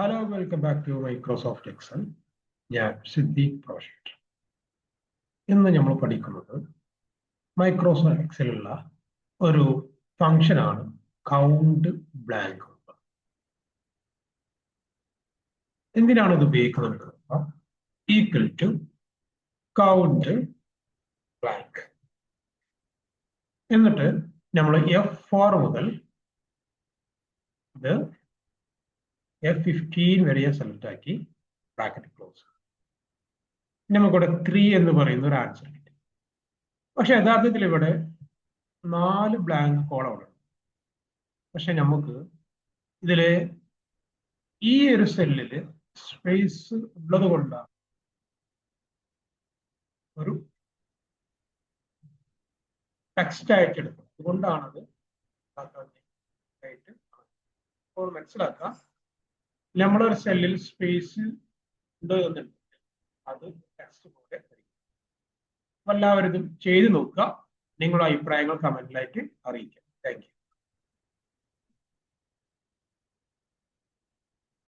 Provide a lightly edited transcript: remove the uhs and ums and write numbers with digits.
Hello welcome back to Microsoft Excel. ഞാൻ Siddique professional. ഇന്ന് നമ്മൾ പഠിക്കുന്നത് മൈക്രോസോഫ്റ്റ് എക്സലുള്ള ഒരു ഫംഗ്ഷനാണ് കൗണ്ട് ബ്ലാങ്ക്. എന്തിനാണ് ഇത് ഉപയോഗിക്കുന്നത്? Equal to count blank. എന്നിട്ട് നമ്മൾ F4 മുതൽ ഇത് F15 വരെ സെലക്ട് ആക്കി ബ്രാക്കറ്റ് ക്ലോസ്. നമുക്കിവിടെ 3 എന്ന് പറയുന്ന ഒരു ആൻസർ കിട്ടി. പക്ഷെ യഥാർത്ഥത്തിൽ ഇവിടെ 4 ബ്ലാങ്ക് കോളമാണ്. പക്ഷെ നമുക്ക് ഇതില് ഈ ഒരു സെല്ലിൽ സ്പേസ് ഉള്ളത് കൊണ്ടാണ് ഒരു ടെക്സ്റ്റ് ആയിട്ട് എടുക്കുന്നത്. അതുകൊണ്ടാണത് ആയിട്ട് അപ്പോൾ മനസ്സിലാക്കാം. നമ്മളൊരു സെല്ലിൽ സ്പേസ് ഉണ്ട് എന്നുണ്ടെങ്കിൽ അത് ടെക്സ്റ്റ് പോലെ എല്ലാവരും ചെയ്തു നോക്കുക. നിങ്ങളുടെ അഭിപ്രായങ്ങൾ കമന്റിലായിട്ട് അറിയിക്കാം. Thank you.